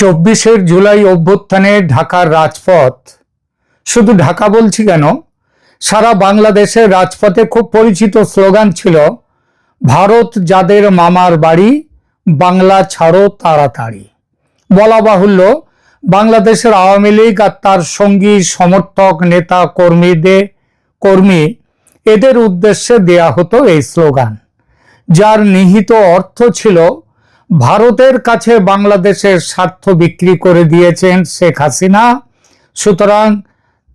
চব্বিশের জুলাই অভ্যুত্থানে ঢাকার রাজপথ, শুধু ঢাকা বলছি কেন, সারা বাংলাদেশের রাজপথে খুব পরিচিত স্লোগান ছিল, ভারত যাদের মামার বাড়ি, বাংলা ছাড়ো তাড়াতাড়ি। বলা বাহুল্য, বাংলাদেশের আওয়ামী লীগ আর তার সঙ্গী সমর্থক নেতা কর্মী এদের উদ্দেশ্যে দেয়া হতো এই স্লোগান, যার নিহিত অর্থ ছিল ভারতের কাছে বাংলাদেশের স্বার্থ বিক্রি করে দিয়েছেন শেখ হাসিনা, সুতরাং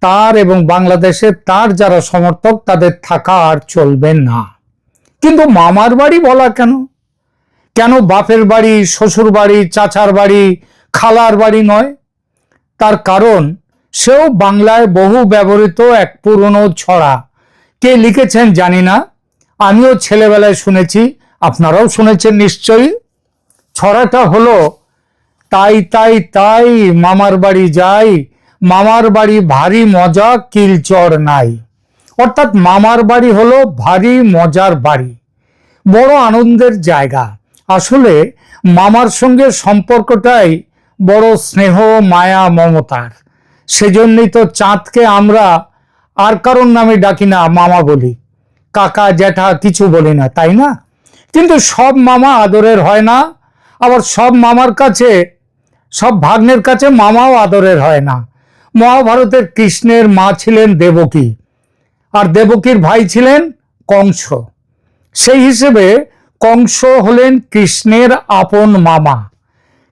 তার এবং বাংলাদেশের তার যারা সমর্থক তাদের থাকা আর চলবে না। কিন্তু মামার বাড়ি বলা কেন? কেন বাপের বাড়ি, শ্বশুর বাড়ি, চাচার বাড়ি, খালার বাড়ি নয়? তার কারণ সেও বাংলায় বহু ব্যবহৃত এক পুরনো ছড়া। কে লিখেছেন জানি না, আমিও ছেলেবেলায় শুনেছি, আপনারাও শুনেছেন নিশ্চয়ই। ছড়াটা হলো, তাই তাই তাই মামার বাড়ি যাই, মামার বাড়ি ভারী মজা কিলচর নাই। অর্থাৎ মামার বাড়ি হলো ভারী মজার বাড়ি, বড় আনন্দের জায়গা। আসলে মামার সঙ্গে সম্পর্কটাই বড় স্নেহ, মায়া, মমতার। সেজন্যই তো চাঁদকে আমরা আর কারোর নামে ডাকি না, মামা বলি, কাকা জ্যাঠা কিছু বলি না, তাই না? কিন্তু সব মামা আদরের হয় না, আবার সব মামার কাছে, সব ভাগ্নের কাছে মামাও আদরের হয় না। মহাভারতের কৃষ্ণের মা ছিলেন দেবকী, আর দেবকীর ভাই ছিলেন কংস। সেই হিসেবে কংস হলেন কৃষ্ণের আপন মামা।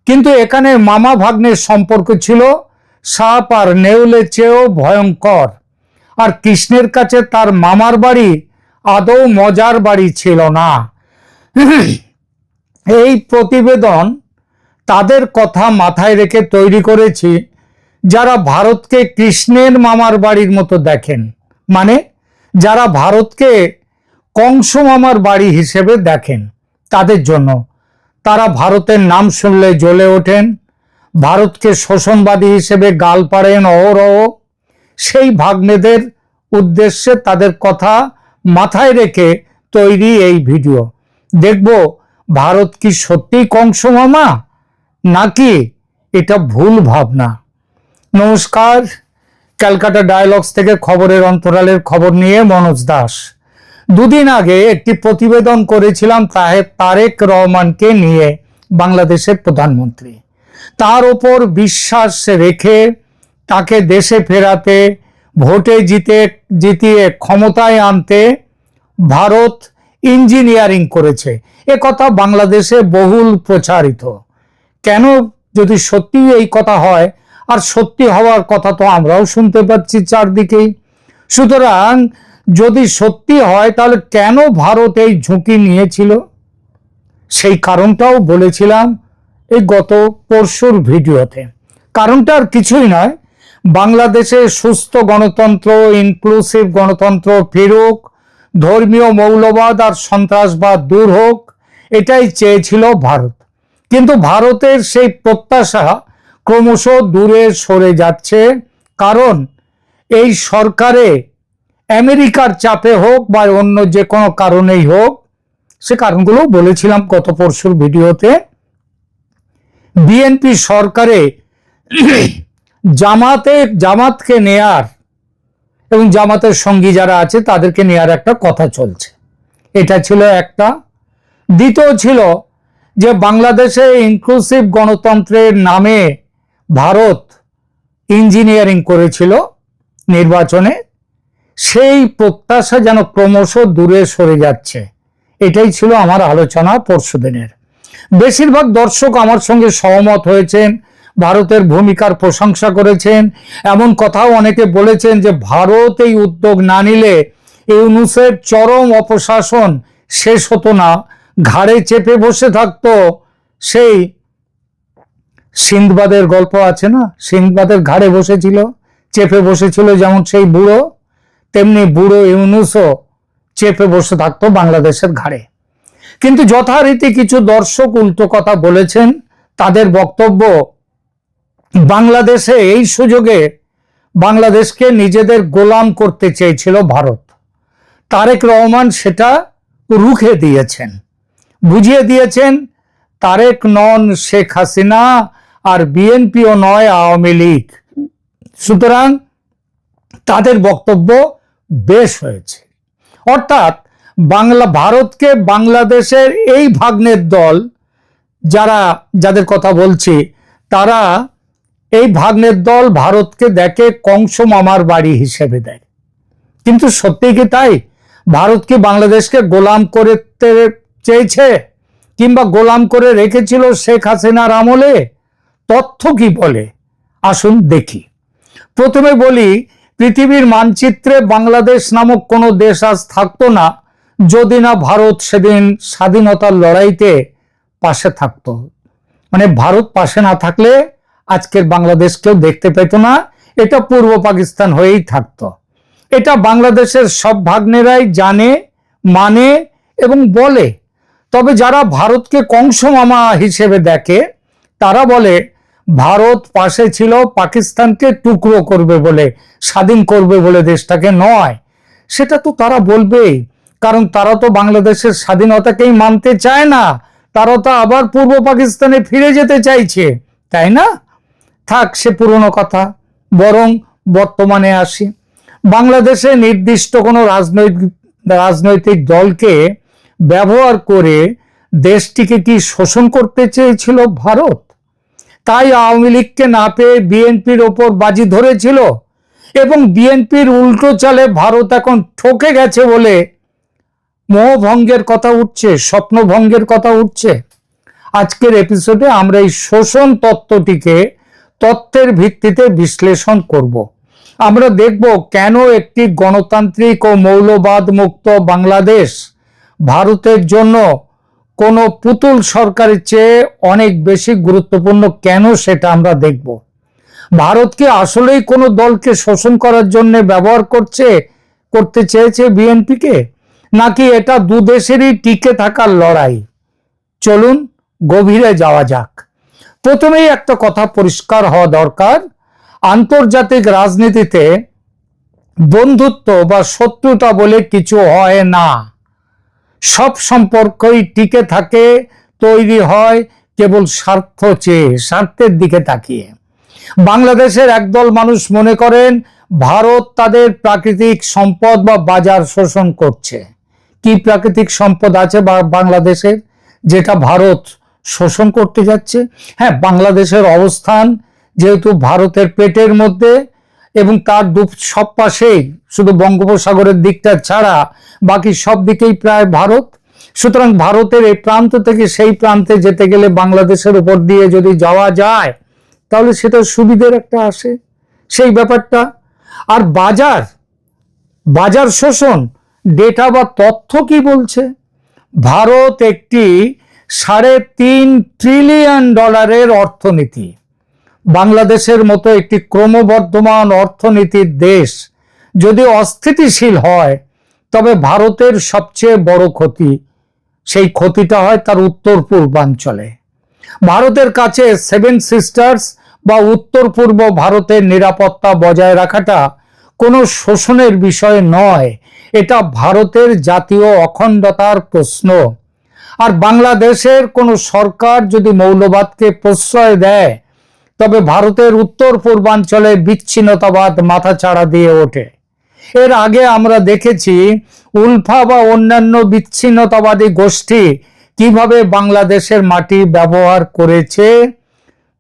কিন্তু এখানে মামা ভাগ্নের সম্পর্ক ছিল সাপ আর নেউলের চেয়েও ভয়ঙ্কর। আর কৃষ্ণের কাছে তার মামার বাড়ি আদৌ মজার বাড়ি ছিল না। এই প্রতিবেদন তাদের কথা মাথায় রেখে তৈরি করেছি যারা ভারতকে কৃষ্ণের মামার বাড়ির মতো দেখেন, মানে যারা ভারতকে কংস মামার বাড়ি হিসেবে দেখেন, তাদের জন্য। তারা ভারতের নাম শুনলে জ্বলে ওঠেন, ভারতকে শোষণবাদী হিসেবে গাল পাড়েন অহরহ। সেই ভাগ্নেদের উদ্দেশ্যে তাদের কথা মাথায় রেখে তৈরি এই ভিডিও। দেখব ভারত কি সত্যিই কংস মামা, নাকি এটা ভুল ভাবনা। নমস্কার, ক্যালকাটা ডায়ালগস থেকে খবরের অন্তরালের খবর নিয়ে মনোজ দাস। দুদিন আগে একটি প্রতিবেদন করেছিলাম তারেক রহমানকে নিয়ে, বাংলাদেশের প্রধানমন্ত্রী। তার ওপর বিশ্বাস রেখে তাকে দেশে ফেরাতে, ভোটে জিতিয়ে ক্ষমতায় আনতে ভারত ইঞ্জিনিয়ারিং করেছে, এ কথা বাংলাদেশে বহুল প্রচারিত। কেন, যদি সত্যি এই কথা হয়, আর সত্যি হওয়ার কথা তো আমরাও শুনতে পাচ্ছি চারদিকেই, সুতরাং যদি সত্যি হয় তাহলে কেন ভারত এই ঝুঁকি নিয়েছিল, সেই কারণটাও বলেছিলাম এই গত পরশুর ভিডিওতে। কারণটা আর কিছুই নয়, বাংলাদেশে সুস্থ গণতন্ত্র, ইনক্লুসিভ গণতন্ত্র ফিরুক, ধর্মীয় মৌলবাদ আর সন্ত্রাসবাদ দূর হোক, এটাই চেয়েছিল ভারত। কিন্তু ভারতের সেই প্রত্যাশা ক্রমশ দূরে সরে যাচ্ছে, কারণ এই সরকারে আমেরিকার চাপে হোক বা অন্য যে কোনো কারণেই হোক, সে কারণগুলো বলেছিলাম গত পরশুর ভিডিওতে। বিএনপি সরকারে জামাতকে নেয়ার এবং জামাতের সঙ্গী যারা আছে তাদেরকে নেয়ার একটা কথা চলছে, এটা ছিল একটা। দ্বিতীয় ছিল যে বাংলাদেশে ইনক্লুসিভ গণতন্ত্রের নামে ভারত ইঞ্জিনিয়ারিং করেছিল নির্বাচনে, সেই প্রত্যাশা যেন ক্রমশ দূরে সরে যাচ্ছে, এটাই ছিল আমার আলোচনা পরশুদিনের। বেশিরভাগ দর্শক আমার সঙ্গে সহমত হয়েছেন, ভারতের ভূমিকার প্রশংসা করেছেন। এমন কথাও অনেকে বলেছেন যে ভারত এই উদ্যোগ না নিলে ইউনূসের চরম অপশাসন শেষ হতো না, ঘাড়ে চেপে বসে থাকতো সেই সিন্দবাদের গল্প আছে না, সিন্দবাদের ঘাড়ে বসেছিল, চেপে বসেছিল যেমন সেই বুড়ো, তেমনি বুড়ো ইউনূসও চেপে বসে থাকতো বাংলাদেশের ঘাড়ে। কিন্তু যথারীতি কিছু দর্শক উল্টো কথা বলেছেন। তাদের বক্তব্য, বাংলাদেশে এই সুযোগে বাংলাদেশকে নিজেদের গোলাম করতে চেয়েছিল ভারত। তারেক রহমান সেটা রুখে দিয়েছেন, বুঝিয়ে দিয়েছেন তারেক নন শেখ হাসিনা, আর বিএনপিও নয় আওয়ামী লীগ। সুতরাং তাদের বক্তব্য বেশ হয়েছে। অর্থাৎ ভারতকে বাংলাদেশের এই ভাগ্নের দল যাদের কথা বলছি, তারা এই ভাগ্নের দল ভারতকে দেখে কংস মামার বাড়ি হিসেবে দেয়। কিন্তু সত্যি কি তাই? ভারত কি বাংলাদেশকে গোলাম করতে চেয়েছে কিংবা গোলাম করে রেখেছিল শেখ হাসিনার আমলে? তথ্য কি বলে আসুন দেখি। প্রথমে বলি, পৃথিবীর মানচিত্রে বাংলাদেশ নামক কোনো দেশ আজ থাকতো না যদি না ভারত সেদিন স্বাধীনতার লড়াইতে পাশে থাকতো। মানে ভারত পাশে না থাকলে আজকের বাংলাদেশ কেউ দেখতে পেত না, এটা পূর্ব পাকিস্তান হয়েই থাকতো। এটা বাংলাদেশের সব ভাগ্নেরাই জানে, মানে এবং বলে। তবে যারা ভারতকে কংস মামা হিসেবে দেখে, তারা বলে ভারত পাশে ছিল পাকিস্তানকে টুকরো করবে বলে, স্বাধীন করবে বলে দেশটাকে নয়। সেটা তো তারা বলবেই, কারণ তারা তো বাংলাদেশের স্বাধীনতাকেই মানতে চায় না, তারা তো আবার পূর্ব পাকিস্তানে ফিরে যেতে চাইছে, তাই না? থাক সে পুরনো কথা, বরং বর্তমানে আসি। বাংলাদেশে নির্দিষ্ট কোনো রাজনৈতিক দলকে ব্যবহার করে দেশটিকে কি শোষণ করতে চেয়েছিল ভারত? তাই আওয়ামী লীগকে না পেয়ে বিএনপির ওপর বাজি ধরেছিল, এবং বিএনপির উল্টো চালে ভারত এখন ঠকে গেছে বলে মোহভঙ্গের কথা উঠছে, স্বপ্নভঙ্গের কথা উঠছে। আজকের এপিসোডে আমরা এই শোষণ তত্ত্বটিকে তত্ত্বের ভিত্তিতে বিশ্লেষণ করব। আমরা দেখব কেন একটি গণতান্ত্রিক ও মৌলবাদ মুক্ত বাংলাদেশ ভারতের জন্য কোনো পুতুল সরকারের চেয়ে অনেক বেশি গুরুত্বপূর্ণ, কেন সেটা আমরা দেখব। ভারত কি আসলেই কোনো দলকে শোষণ করার জন্য ব্যবহার করতে চেয়েছে বিএনপিকে, নাকি এটা দুদেশেরই টিকে থাকার লড়াই? চলুন গভীরে যাওয়া যাক। প্রথমেই একটা কথা পরিষ্কার হওয়া দরকার, আন্তর্জাতিক রাজনীতিতে বন্ধুত্ব বা শত্রুতা বলে কিছু হয় না। সব সম্পর্কই টিকে থাকে, তৈরি হয় কেবল স্বার্থের দিকে তাকিয়ে। বাংলাদেশের একদল মানুষ মনে করেন ভারত তাদের প্রাকৃতিক সম্পদ বা বাজার শোষণ করছে। কি প্রাকৃতিক সম্পদ আছে বাংলাদেশের যেটা ভারত শোষণ করতে যাচ্ছে? হ্যাঁ, বাংলাদেশের অবস্থান যেহেতু ভারতের পেটের মধ্যে এবং তার সব পাশেই, শুধু বঙ্গোপসাগরের দিকটা ছাড়া বাকি সব দিকেই প্রায় ভারত। সুতরাং ভারতের এই প্রান্ত থেকে সেই প্রান্তে যেতে গেলে বাংলাদেশের উপর দিয়ে যদি যাওয়া যায়, তাহলে সেটা সুবিধের একটা আসে, সেই ব্যাপারটা। আর বাজার শোষণ, ডেটা বা তথ্য কি বলছে? ভারত একটি $3.5 ট্রিলিয়ন অর্থনীতি। বাংলাদেশের মতো একটি ক্রমবর্ধমান অর্থনীতির দেশ যদি অস্থিতিশীল হয়, তবে ভারতের সবচেয়ে বড় ক্ষতি, সেই ক্ষতিটা হয় তার উত্তর পূর্বাঞ্চলে। ভারতের কাছে সেভেন সিস্টার্স বা উত্তর পূর্ব ভারতের নিরাপত্তা বজায় রাখাটা কোনো শোষণের বিষয় নয়, এটা ভারতের জাতীয় অখণ্ডতার প্রশ্ন। আর বাংলাদেশের কোনো সরকার যদি মৌলবাদকে প্রশ্রয় দেয়, তবে ভারতের উত্তর পূর্বাঞ্চলে বিচ্ছিন্নতাবাদ মাথাচাড়া দিয়ে ওঠে। এর আগে আমরা দেখেছি উলফা বা অন্যান্য বিচ্ছিন্নতাবাদী গোষ্ঠী কিভাবে বাংলাদেশের মাটি ব্যবহার করেছে।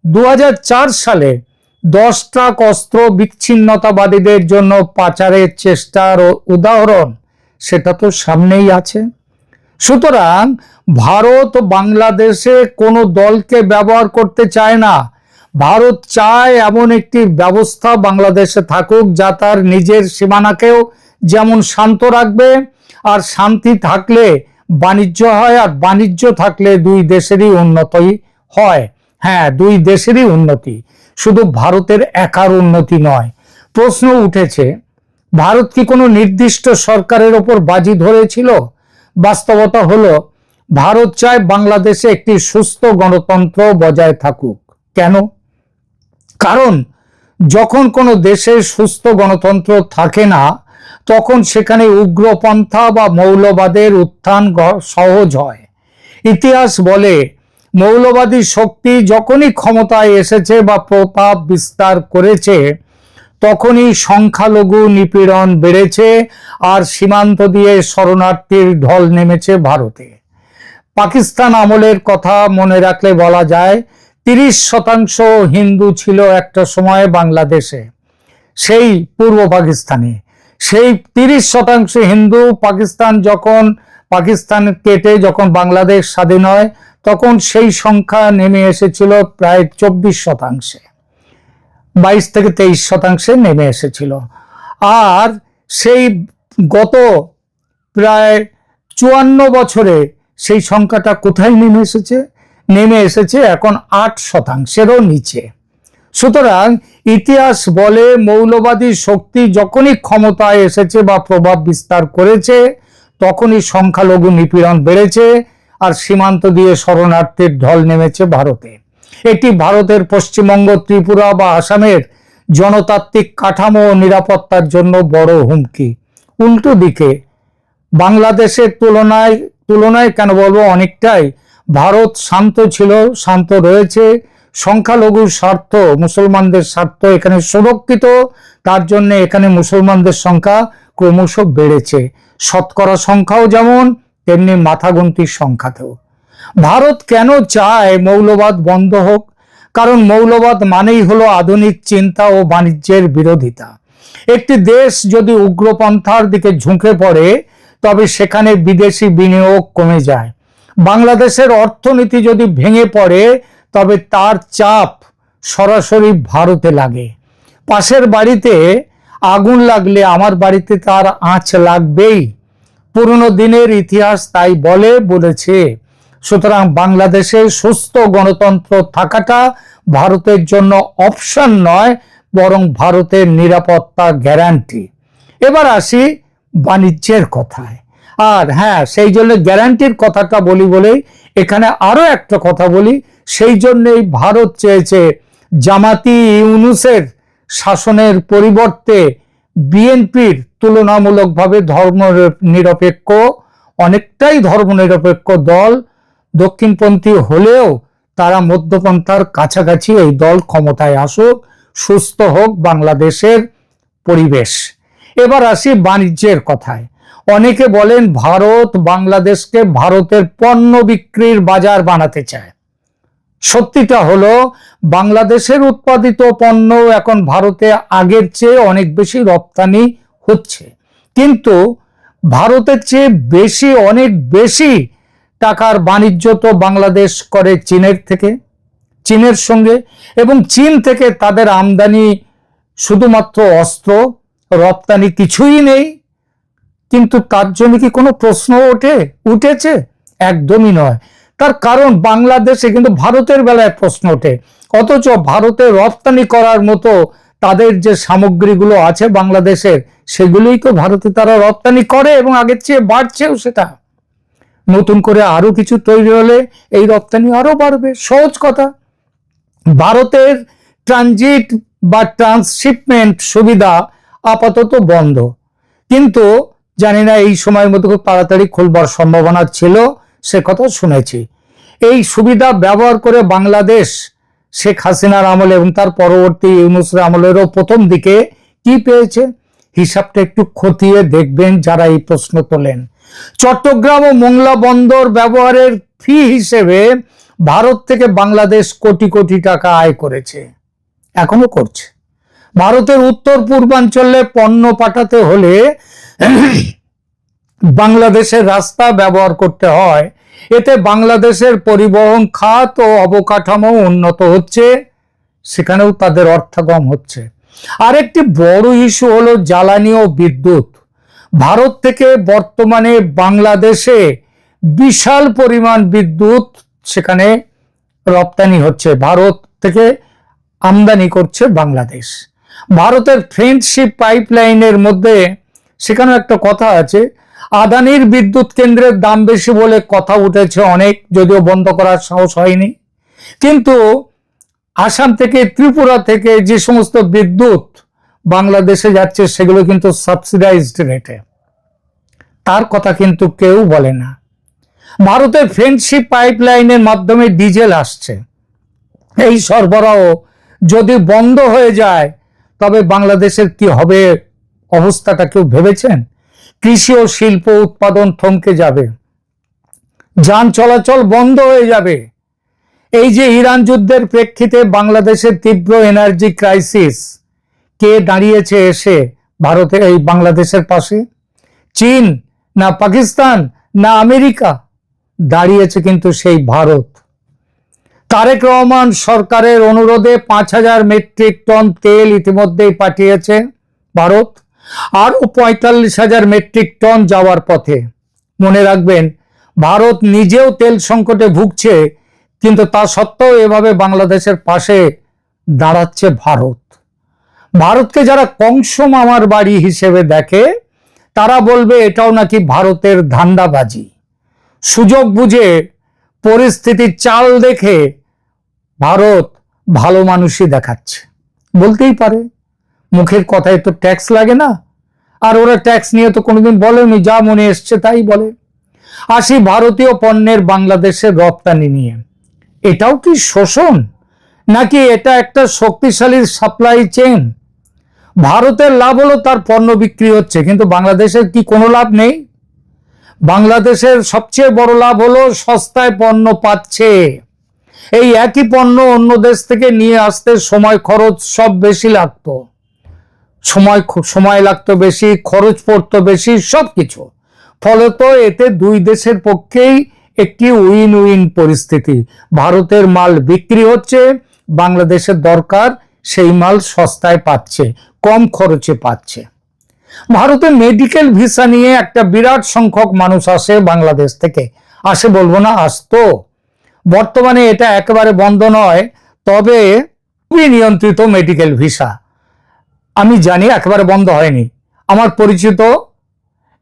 2004 সালে 10 ট্রাক অস্ত্র বিচ্ছিন্নতাবাদীদের জন্য পাচারের চেষ্টার উদাহরণ সেটা তো সামনেই আছে। সুতরাং ভারত বাংলাদেশে কোনো দলকে ব্যবহার করতে চায় না। ভারত চায় এমন একটি ব্যবস্থা বাংলাদেশে থাকুক যা তার নিজের সীমানাকেও যেমন শান্ত রাখবে, আর শান্তি থাকলে বাণিজ্য হয়, আর বাণিজ্য থাকলে দুই দেশেরই উন্নতি হয়। হ্যাঁ, দুই দেশেরই উন্নতি, শুধু ভারতের একার উন্নতি নয়। প্রশ্ন উঠেছে, ভারত কি কোনো নির্দিষ্ট সরকারের ওপর বাজি ধরেছিল? বাস্তবতা হলো ভারত চায় বাংলাদেশে একটি সুস্থ গণতন্ত্র বজায় থাকুক। কেন? কারণ যখন কোনো দেশে সুস্থ গণতন্ত্র থাকে না, তখন সেখানে উগ্রপন্থা বা মৌলবাদের উত্থান সহজ হয়। ইতিহাস বলে মৌলবাদী শক্তি যখনই ক্ষমতায় এসেছে বা প্রভাব বিস্তার করেছে, তখনই সংখ্যালঘু নিপীড়ন বেড়েছে আর সীমান্ত দিয়ে শরণার্থীর ঢল নেমেছে ভারতে। পাকিস্তান আমলের কথা মনে রাখলে বলা যায় 30% হিন্দু ছিল একটা সময়ে বাংলাদেশে, সেই পূর্ব পাকিস্তানে। সেই 30% হিন্দু পাকিস্তান কেটে যখন বাংলাদেশ স্বাধীন হয়, তখন সেই সংখ্যা নেমে এসেছিল প্রায় 24%, 22 থেকে 23% নেমে এসেছিল। আর সেই গত প্রায় 54 বছরে সেই সংখ্যাটা কোথায় নেমে এসেছে এখন 8%-এরও নিচে। সুতরাং ইতিহাস বলে মৌলবাদী শক্তি যখনই ক্ষমতায় এসেছে বা প্রভাব বিস্তার করেছে, তখনই সংখ্যালঘু নিপীড়ন বেড়েছে আর সীমান্ত দিয়ে শরণার্থীর ঢল নেমেছে ভারতে। এটি ভারতের পশ্চিমবঙ্গ, ত্রিপুরা বা আসামের জনতাত্ত্বিক কাঠামো ও নিরাপত্তার জন্য বড় হুমকি। উল্টো দিকে বাংলাদেশের তুলনায় কেন বলবো, অনেকটাই ভারত শান্ত ছিল, শান্ত রয়েছে। সংখ্যালঘুর স্বার্থ, মুসলমানদের স্বার্থ এখানে সুরক্ষিত, তার জন্য এখানে মুসলমানদের সংখ্যা ক্রমশ বেড়েছে। শতকরা সংখ্যাও যেমন, তেমনি মাথাগুন্তির সংখ্যাতেও। ভারত কেন চায় মৌলবাদ বন্ধ হোক? কারণ মৌলবাদ মানেই হলো আধুনিক চিন্তা ও বাণিজ্যের বিরোধিতা। একটি দেশ যদি উগ্রপন্থার দিকে ঝুঁকে পড়ে, তবে সেখানে বিদেশি বিনিয়োগ কমে যায়। বাংলাদেশের অর্থনীতি যদি ভেঙে পড়ে, তবে তার চাপ সরাসরি ভারতে লাগে। পাশের বাড়িতে আগুন লাগলে আমার বাড়িতে তার আঁচ লাগবেই। পুরনো দিনের ইতিহাস তাই বলেছে। সুতরাং বাংলাদেশে সুস্থ গণতন্ত্র থাকাটা ভারতের জন্য অপশন নয়, বরং ভারতের নিরাপত্তা গ্যারান্টি। এবার আসি বাণিজ্যের কথায়। আর হ্যাঁ, সেই জন্য গ্যারান্টির কথাটা বলি বলেই এখানে আরো একটা কথা বলি। সেই জন্যই ভারত চেয়েছে জামাতি ইউনূসের শাসনের পরিবর্তে বিএনপির তুলনামূলকভাবে অনেকটাই ধর্মনিরপেক্ষ দল, দক্ষিণপন্থী হলেও তারা মধ্যপন্থার কাছাকাছি এই দল ক্ষমতায় আসুক, সুস্থ হোক বাংলাদেশের পরিবেশ। এবার আসি বাণিজ্যের কথায়। অনেকে বলেন ভারত বাংলাদেশকে ভারতের পণ্য বিক্রির বাজার বানাতে চায়। সত্যিটা হলো বাংলাদেশের উৎপাদিত পণ্য এখন ভারতে আগের চেয়ে অনেক বেশি রপ্তানি হচ্ছে, কিন্তু ভারতের চেয়ে অনেক বেশি টাকার বাণিজ্য তো বাংলাদেশ করে চীনের সঙ্গে, এবং চীন থেকে তাদের আমদানি শুধুমাত্র অস্ত্র, রপ্তানি কিছুই নেই। কিন্তু তার জন্য কি কোনো প্রশ্ন উঠেছে? একদমই নয়। তার কারণ বাংলাদেশে কিন্তু ভারতের বেলায় প্রশ্ন ওঠে, অথচ ভারতে রপ্তানি করার মতো তাদের যে সামগ্রীগুলো আছে বাংলাদেশের, সেগুলোই তো ভারতে তারা রপ্তানি করে এবং আগের চেয়ে বাড়ছেও। সেটা নতুন করে আরো কিছু তৈরি হলে এই রপ্তানি আরো বাড়বে। সহজ কথা। ভারতের ট্রানজিট বা ট্রান্সশিপমেন্ট সুবিধা আপাতত বন্ধ, কিন্তু জানি না এই সময়ের মধ্যে খুব তাড়াতাড়ি খুলবার সম্ভাবনা ছিল, সে কথা শুনেছি। এই সুবিধা ব্যবহার করে বাংলাদেশ শেখ হাসিনার আমলে এবং তার পরবর্তী ইউনূসের আমলেরও প্রথম দিকে কি পেয়েছে, হিসাবটা একটু খতিয়ে দেখবেন যারা এই প্রশ্ন তোলেন। চট্টগ্রাম ও মোংলা বন্দর ব্যবহারের ফি হিসেবে ভারত থেকে বাংলাদেশ কোটি কোটি টাকা আয় করেছে, এখনো করছে। ভারতের উত্তর পূর্বাঞ্চলে পণ্য পাঠাতে হলে বাংলাদেশের রাস্তা ব্যবহার করতে হয়। এতে বাংলাদেশের পরিবহন খাত ও অবকাঠামো উন্নত হচ্ছে, সেখানেও তাদের অর্থাগম হচ্ছে। আরেকটি বড় ইস্যু হলো জ্বালানি ও বিদ্যুৎ। ভারত থেকে বর্তমানে বাংলাদেশে বিশাল পরিমাণ বিদ্যুৎ সেখানে রপ্তানি হচ্ছে, ভারত থেকে আমদানি করছে বাংলাদেশ। ভারতের ফ্রেন্ডশিপ পাইপলাইনের মধ্যে সেখানে একটা কথা আছে, আদানির বিদ্যুৎ কেন্দ্রের দাম বেশি বলে কথা উঠেছে অনেক, যদিও বন্ধ করার সাহস হয়নি। কিন্তু আসাম থেকে, ত্রিপুরা থেকে যে সমস্ত বিদ্যুৎ বাংলাদেশে যাচ্ছে, সেগুলো কিন্তু সাবসিডাইজড রেটে, তার কথা কিন্তু কেউ বলে না। ভারতের ফ্রেন্ডশিপ পাইপলাইনের মাধ্যমে ডিজেল আসছে। এই সরবরাহ যদি বন্ধ হয়ে যায় তবে বাংলাদেশের কি হবে অবস্থাটা কেউ ভেবেছেন? কৃষি ও শিল্প উৎপাদন থমকে যাবে, যান চলাচল বন্ধ হয়ে যাবে। এই যে ইরান যুদ্ধের প্রেক্ষিতে বাংলাদেশের তীব্র এনার্জি ক্রাইসিস, কে দাঁড়িয়েছে এসে ভারতের এই বাংলাদেশের পাশে? চীন না পাকিস্তান না আমেরিকা? দাঁড়িয়েছে কিন্তু সেই ভারত। তারেক রহমান সরকারের অনুরোধে 5,000 মেট্রিক টন তেল ইতিমধ্যেই পাঠিয়েছে ভারত, আরও 45,000 মেট্রিক টন যাওয়ার পথে। মনে রাখবেন, ভারত নিজেও তেল সংকটে ভুগছে, কিন্তু তা সত্ত্বেও এভাবে বাংলাদেশের পাশে দাঁড়াচ্ছে ভারত। ভারতকে যারা কংস মামার বাড়ি হিসেবে দেখে তারা বলবে এটাও নাকি ভারতের ধান্দাবাজি। সুযোগ বুঝে, পরিস্থিতির চাল দেখে ভারত ভালো মানুষই দেখাচ্ছে। বলতেই পারে, মুখের কথায় তো ট্যাক্স লাগে না, আর ওরা ট্যাক্স নিয়ে তো কোনোদিন বলেনি, যা মনে এসছে তাই বলে। আসি ভারতীয় পণ্যের বাংলাদেশের রপ্তানি নিয়ে। এটাও কি শোষণ, নাকি এটা একটা শক্তিশালী সাপ্লাই চেইন? ভারতের লাভ হলো তার পণ্য বিক্রি হচ্ছে, কিন্তু বাংলাদেশের কি কোনো লাভ নেই? বাংলাদেশের সবচেয়ে বড় লাভ হলো সস্তায় পণ্য পাচ্ছে। এই একই পণ্য অন্য দেশ থেকে নিয়ে আসতে সময় খরচ সব বেশি লাগতো, সময় লাগতো বেশি, খরচ পড়তো বেশি, সবকিছু। ফলে তো এতে দুই দেশের পক্ষেই একটি উইন উইন পরিস্থিতি। ভারতের মাল বিক্রি হচ্ছে, বাংলাদেশের দরকার সেই মাল সস্তায় পাচ্ছে, কম খরচে পাচ্ছে। ভারতের মেডিকেল ভিসা নিয়ে একটা বিরাট সংখ্যক মানুষ আসে বাংলাদেশ থেকে, আসে বলবো না, আসতো। বর্তমানে এটা একেবারে বন্ধ নয়, তবে খুবই নিয়ন্ত্রিত মেডিকেল ভিসা। আমি জানি একেবারে বন্ধ হয়নি। আমার পরিচিত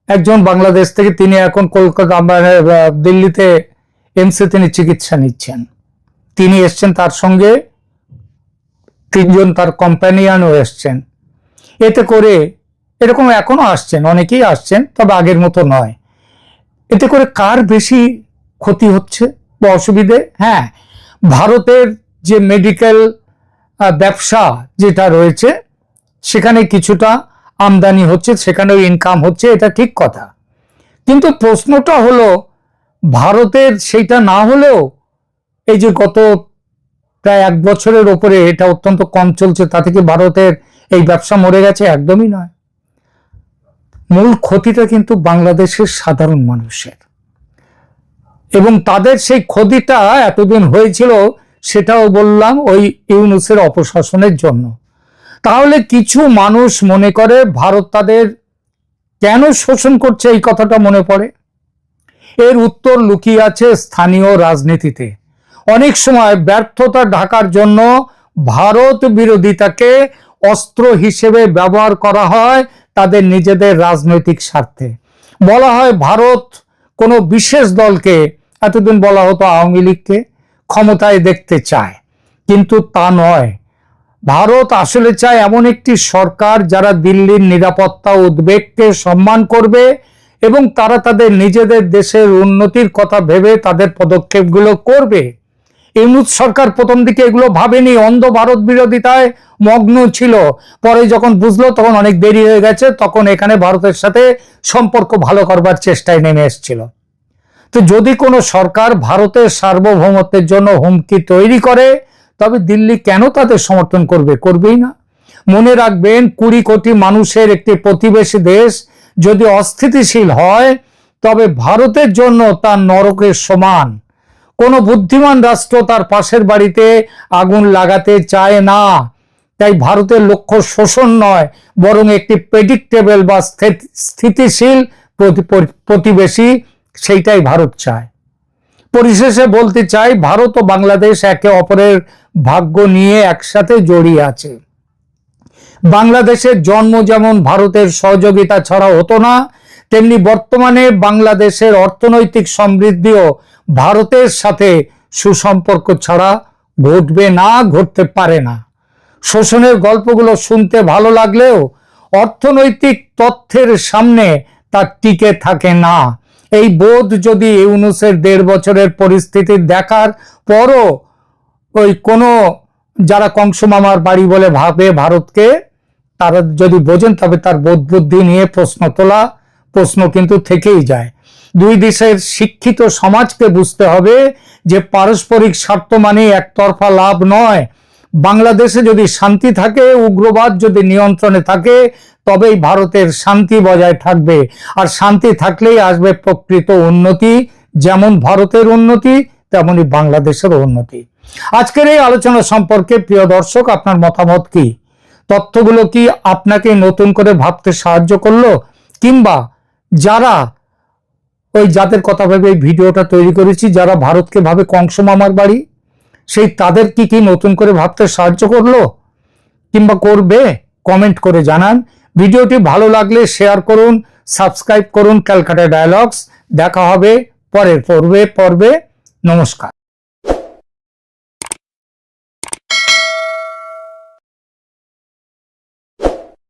একজন বাংলাদেশ থেকে, তিনি এখন কলকাতা দিল্লিতে এমসে তিনি চিকিৎসা নিচ্ছেন। তিনি এসছেন, তার সঙ্গে 3 জন তার কম্প্যানিয়ানও এসছেন। এতে করে এরকম এখনো আসছেন, অনেকেই আসছেন, তবে আগের মতো নয়। এতে করে কার বেশি ক্ষতি হচ্ছে বা অসুবিধে? হ্যাঁ, ভারতের যে মেডিকেল ব্যবসা যেটা রয়েছে সেখানে কিছুটা আমদানি হচ্ছে, সেখানেও ইনকাম হচ্ছে, এটা ঠিক কথা। কিন্তু প্রশ্নটা হলো, ভারতের সেইটা না হলেও এই যে গত প্রায় 1 বছরের ওপরে এটা অত্যন্ত কম চলছে, তা থেকে ভারতের এই ব্যবসা মরে গেছে? একদমই নয়। মূল ক্ষতিটা কিন্তু বাংলাদেশের সাধারণ মানুষের, এবং তাদের সেই ক্ষতিটা এতদিন হয়েছিল সেটাও বললাম ওই ইউনূসের অপশাসনের জন্য। তাহলে কিছু মানুষ মনে করে ভারত তাদের কেন শোষণ করছে, এই কথাটা মনে পড়ে। এর উত্তর লুকিয়ে আছে স্থানীয় রাজনীতিতে। অনেক সময় ব্যর্থতা ঢাকার জন্য ভারত বিরোধিতাকে অস্ত্র হিসেবে ব্যবহার করা হয় তাদের নিজেদের রাজনৈতিক স্বার্থে। বলা হয় ভারত কোনো বিশেষ দলকে, এতদিন বলা হতো আওয়ামী লীগকে, ক্ষমতায় দেখতে চায়, কিন্তু তা নয়। ভারত আসলে চায় এমন একটি সরকার যারা দিল্লির নিরাপত্তা উদ্বেগকে সম্মান করবে এবং তারা তাদের নিজেদের দেশের উন্নতির কথা ভেবে তাদের পদক্ষেপগুলো করবে। ইউনূস সরকার প্রথম দিকে এগুলো ভাবেনি, অন্ধ ভারত বিরোধিতায় মগ্ন ছিল। পরে যখন বুঝলো তখন অনেক দেরি হয়ে গেছে, তখন এখানে ভারতের সাথে সম্পর্ক ভালো করবার চেষ্টায় নেমে এসেছিল। তো যদি কোনো সরকার ভারতের সার্বভৌমত্বের জন্য হুমকি তৈরি করে, তবে দিল্লি কেন তাদের সমর্থন করবে? করবেই না। মনে রাখবেন, 20 কোটি মানুষের একটি প্রতিবেশী দেশ যদি অস্থিতিশীল হয় তবে ভারতের জন্য তা নরকের সমান। কোনো বুদ্ধিমান রাষ্ট্র তার পাশের বাড়িতে আগুন লাগাতে চায় না। তাই ভারতের লক্ষ্য শোষণ নয়, বরং একটি প্রেডিক্টেবল বা স্থিতিশীল প্রতিবেশী, সেইটাই ভারত চায়। পরিশেষে বলতে চাই, ভারত ও বাংলাদেশ একে অপরের ভাগ্য নিয়ে একসাথে জড়িয়ে আছে। বাংলাদেশের জন্ম যেমন ভারতের সহযোগিতা ছাড়া হতো না, তেমনি বর্তমানে বাংলাদেশের অর্থনৈতিক সমৃদ্ধিও ভারতের সাথে সুসম্পর্ক ছাড়া ঘটবে না, ঘটতে পারে না। শোষণের গল্পগুলো শুনতে ভালো লাগলেও অর্থনৈতিক তথ্যের সামনে তা টিকে থাকে না। এই বোধ যদি ইউনূসের 1.5 বছরের পরিস্থিতি দেখার পরও ওই কোনো যারা কংস মামার বাড়ি বলে ভাবে ভারতকে, তারা যদি বোঝেন তবে তার বোধ বুদ্ধি নিয়ে প্রশ্ন কিন্তু থেকেই যায়। দুই দেশের শিক্ষিত সমাজকে বুঝতে হবে যে পারস্পরিক স্বার্থ মানে একতরফা লাভ নয়। বাংলাদেশে যদি শান্তি থাকে, উগ্রবাদ যদি নিয়ন্ত্রণে থাকে, তবেই ভারতের শান্তি বজায় থাকবে। আর শান্তি থাকলেই আসবে প্রকৃত উন্নতি, যেমন ভারতের উন্নতি তেমনি বাংলাদেশের উন্নতি। আজকের এই আলোচনা সম্পর্কে প্রিয় দর্শক, আপনার মতামত কি? তথ্যগুলো কি আপনাকে নতুন করে ভাবতে সাহায্য করলো, কিংবা যাদের কথা ভেবে এই ভিডিওটা তৈরি করেছি, যারা ভারতকে ভাবে কংস মামার বাড়ি, সেই তাদের কি নতুন করে ভাবতে সাহায্য করলো কিংবা করবে? কমেন্ট করে জানান। ভিডিওটি ভালো লাগলে শেয়ার করুন, সাবস্ক্রাইব করুন ক্যালকাটা ডায়ালগস। দেখা হবে পরের পর্বে। নমস্কার।